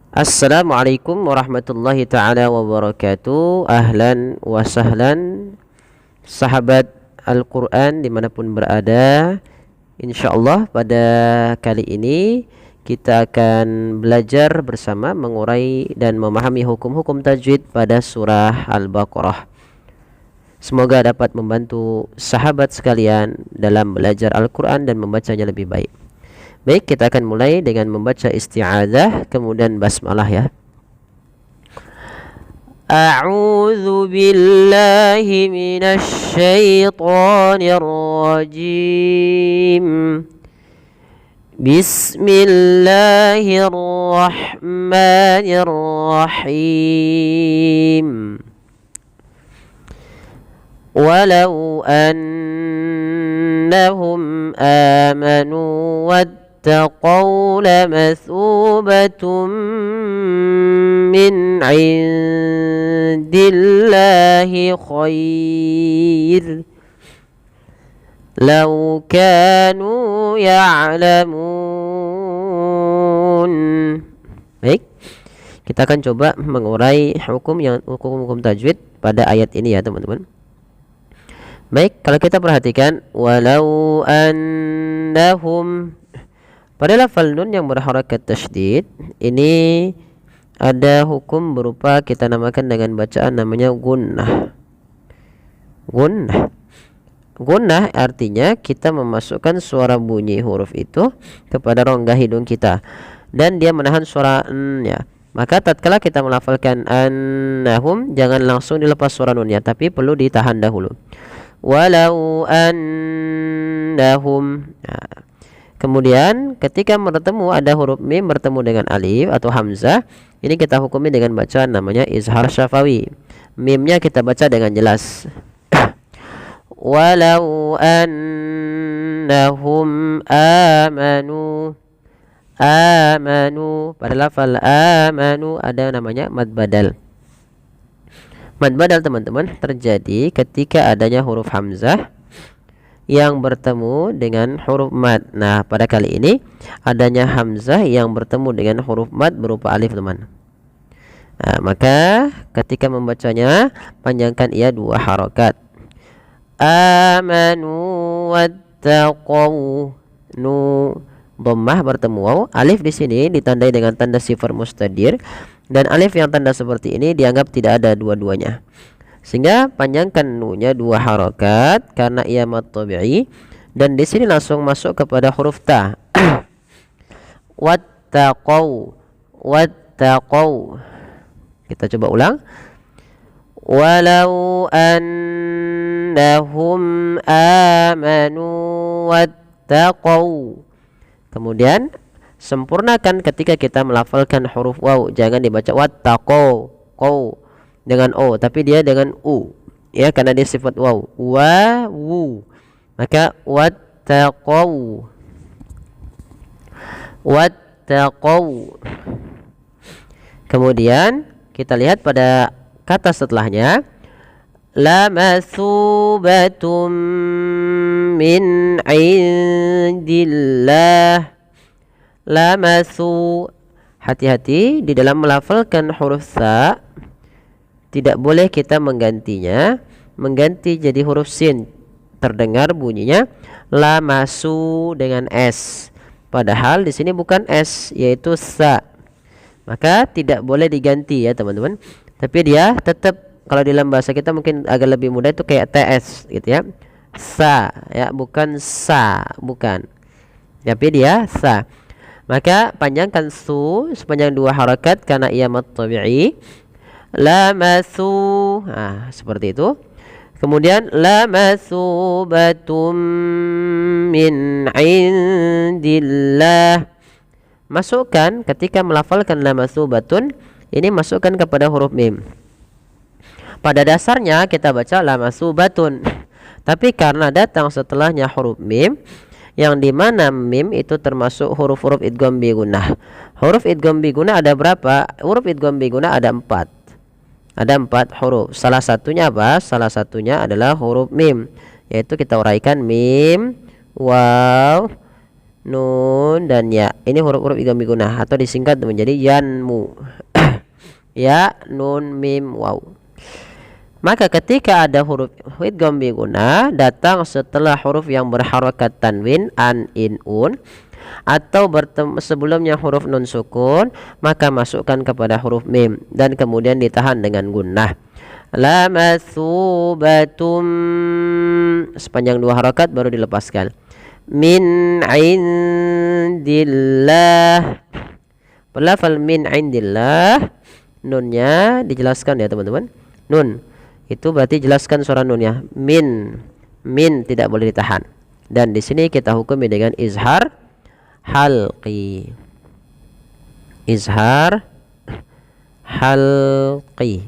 Assalamualaikum warahmatullahi ta'ala wabarakatuh. Ahlan wa sahlan sahabat Al-Quran dimanapun berada. InsyaAllah pada kali ini kita akan belajar bersama mengurai dan memahami hukum-hukum tajwid pada surah Al-Baqarah. Semoga dapat membantu sahabat sekalian dalam belajar Al-Quran dan membacanya lebih baik. Baik, kita akan mulai dengan membaca isti'adzah kemudian basmalah ya. A'udzu billahi minasy syaithanir rajim. Bismillahirrahmanirrahim. Walau annahum amanu واتقوا لمثوبة من عند الله خير لو كانوا يعلمون. Baik, kita akan coba mengurai hukum tajwid pada ayat ini ya teman-teman. Baik, kalau kita perhatikan walau annahum, pada lafal nun yang berharakat tasydid ini ada hukum berupa kita namakan dengan bacaan namanya gunnah. Gunnah artinya kita memasukkan suara bunyi huruf itu kepada rongga hidung kita dan dia menahan suara n-nya. Maka tatkala kita melafalkan annahum, jangan langsung dilepas suara nunnya, tapi perlu ditahan dahulu. Walau annahum. Kemudian ketika bertemu ada huruf mim bertemu dengan alif atau hamzah, ini kita hukumi dengan bacaan namanya izhar syafawi. Mimnya kita baca dengan jelas. Walau annahum amanu, pada lafal amanu ada namanya mad badal. Mad badal teman-teman terjadi ketika adanya huruf hamzah yang bertemu dengan huruf mad. Nah, pada kali ini adanya hamzah yang bertemu dengan huruf mad berupa alif teman. Nah, maka ketika membacanya panjangkan ia dua harakat. Amanu wattaqau, nu dhammah bertemu waw. Alif di sini ditandai dengan tanda sifar mustadir dan alif yang tanda seperti ini dianggap tidak ada dua-duanya. Sehingga panjangkan nunya dua harakat karena ia mad tabi'i dan di sini langsung masuk kepada huruf ta. Wattaqau. Kita coba ulang. Walau annahum amanu wattaqau. Kemudian sempurnakan ketika kita melafalkan huruf waw, jangan dibaca wattaqau dengan o, tapi dia dengan u ya, karena dia sifat waw. Wawu, maka wattaqau. Kemudian kita lihat pada kata setelahnya, lamatsubatum min indillah. Lamatsu, hati-hati di dalam melafalkan huruf sa, tidak boleh kita mengganti jadi huruf sin. Terdengar bunyinya lamasu dengan s, padahal di sini bukan s yaitu sa. Maka tidak boleh diganti ya teman-teman. Tapi dia tetap, kalau dalam bahasa kita mungkin agak lebih mudah, itu kayak ts gitu ya. Sa ya, bukan sa, bukan. Tapi dia sa. Maka panjangkan su sepanjang dua harakat karena ia mad tabi'i. Lamatsu, seperti itu. Kemudian lamatsubatum min indillah. Masukkan ketika melafalkan lamatsubatun, ini masukkan kepada huruf mim. Pada dasarnya kita baca lamatsubatun, tapi karena datang setelahnya huruf mim, yang dimana mim itu termasuk huruf-huruf idgham bi gunnah. Huruf idgham bi gunnah ada berapa? Huruf idgham bi gunnah ada 4. Ada 4 huruf. Salah satunya apa? Salah satunya adalah huruf mim, yaitu kita uraikan mim, waw, nun dan ya. Ini huruf-huruf idgham bigunah atau disingkat menjadi yanmu. Ya, nun, mim, waw. Maka ketika ada huruf idgham bigunah datang setelah huruf yang berharokat tanwin an, in, un, atau sebelumnya huruf nun sukun, maka masukkan kepada huruf mim dan kemudian ditahan dengan gunnah. Lamatsubatum, sepanjang 2 harokat baru dilepaskan. Min indillah, pelafal min indillah, nunnya dijelaskan ya teman-teman. Nun itu berarti jelaskan suara nunnya. Min tidak boleh ditahan. Dan di sini kita hukumi dengan izhar halqi. Izhar halqi.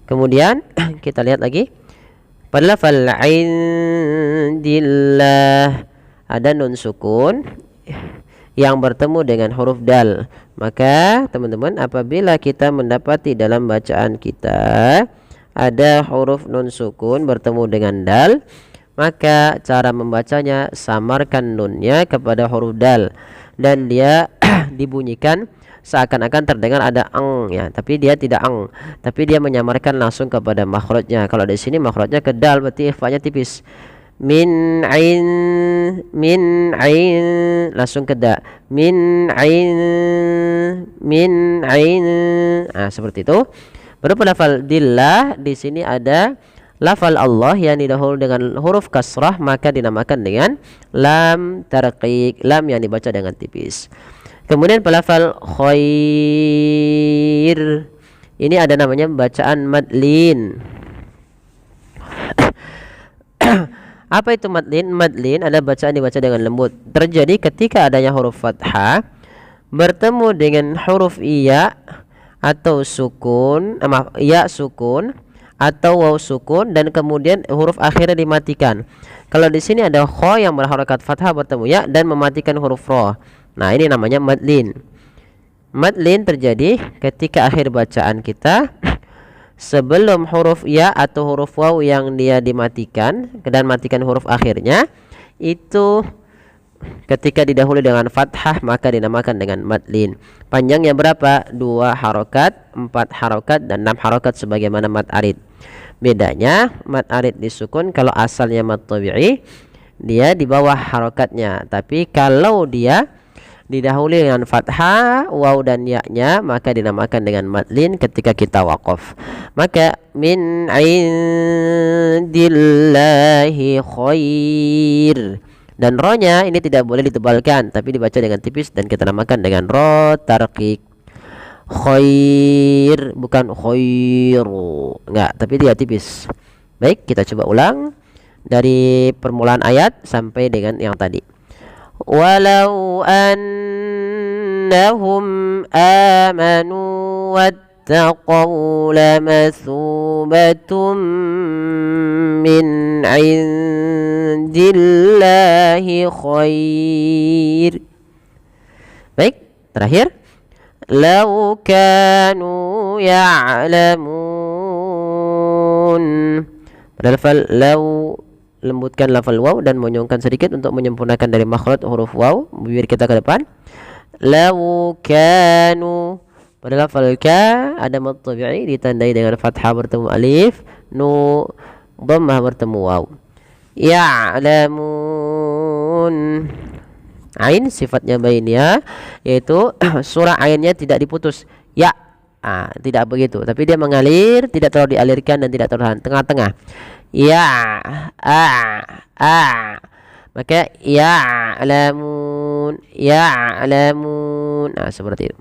Kemudian kita lihat lagi. Pada lafal indillah ada nun sukun yang bertemu dengan huruf dal. Maka teman-teman, apabila kita mendapati dalam bacaan kita ada huruf nun sukun bertemu dengan dal, maka cara membacanya samarkan nunnya kepada huruf dal dan dia dibunyikan seakan-akan terdengar ada ang ya, tapi dia tidak ang, tapi dia menyamarkan langsung kepada makhrajnya. Kalau di sini makhrajnya ke dal, berarti ikhfanya tipis. Min ain langsung ke da. Min ain. Nah, seperti itu. Baru pada lafal dillah di sini ada lafal Allah yang didahului dengan huruf kasrah, maka dinamakan dengan lam tarqiq, lam yang dibaca dengan tipis. Kemudian pada lafal khair ini ada namanya bacaan madlin. Apa itu madlin? Madlin adalah bacaan dibaca dengan lembut. Terjadi ketika adanya huruf fathah bertemu dengan huruf iya atau sukun, ya sukun atau waw sukun, dan kemudian huruf akhirnya dimatikan. Kalau di sini ada kha yang berharakat fathah bertemu ya dan mematikan huruf ra. Nah, ini namanya madlin. Madlin terjadi ketika akhir bacaan kita sebelum huruf ya atau huruf waw yang dia dimatikan dan matikan huruf akhirnya itu ketika didahului dengan fathah maka dinamakan dengan madlin. Panjangnya berapa? 2 harokat, 4 harokat dan 6 harokat sebagaimana mad arid. Bedanya mad arid disukun kalau asalnya mad tabi'i dia di bawah harokatnya, tapi kalau dia didahului dengan fathah waw dan ya-nya maka dinamakan dengan madlin ketika kita waqaf. Maka min indillahi khair, dan ro-nya ini tidak boleh ditebalkan tapi dibaca dengan tipis dan kita namakan dengan ro tarqiq. Khair bukan khairu, enggak, tapi dia tipis. Baik, kita coba ulang dari permulaan ayat sampai dengan yang tadi. Walau annahum amanu wattaqaw lamathubatum min indillahi khair. Baik, terakhir. Lau kanu ya'lamun. Pada lafal lau lembutkan lafal waw dan monyongkan sedikit untuk menyempurnakan dari makhraj huruf waw bibir kita ke depan. Lau kanu. Pada lafal ka ada mad tabi'i ditandai dengan fathah bertemu alif, nu dhammah bertemu waw. Ya'lamun. Ain sifatnya bainiyah, yaitu surah ainnya tidak diputus ya, tidak begitu, tapi dia mengalir, tidak terlalu dialirkan dan tidak terlalu tengah-tengah. Ya, maka ya'lamun, ya'lamun. Nah, seperti itu.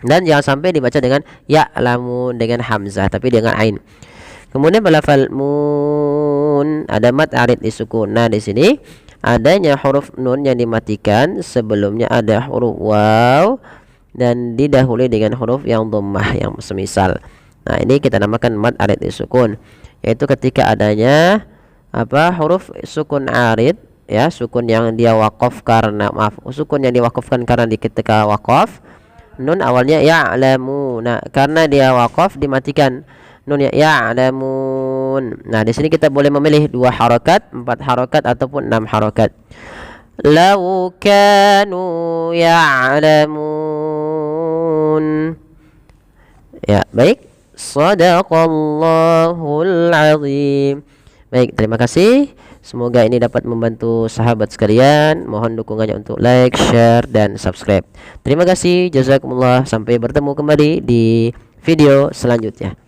Dan jangan sampai dibaca dengan ya'lamun dengan hamzah, tapi dengan ain. Kemudian lafal mun ada mad arid disukun. Nah, di sini adanya huruf nun yang dimatikan, sebelumnya ada huruf waw dan didahului dengan huruf yang dhammah yang semisal. Nah, ini kita namakan mad arid disukun, yaitu ketika adanya huruf sukun arid ya, sukun yang dia waqaf karena sukun yang diwakafkan karena di ketika waqaf nun awalnya ya'lamu. Nah, karena dia waqaf dimatikan nunnya ya'lamun. ya'lamun. Nah, di sini kita boleh memilih 2 harokat, 4 harokat ataupun 6 harokat. Law kanu ya'lamun. Ya, baik. Shadaqallahul azim. Baik, terima kasih. Semoga ini dapat membantu sahabat sekalian. Mohon dukungannya untuk like, share, dan subscribe. Terima kasih. Jazakumullah. Sampai bertemu kembali di video selanjutnya.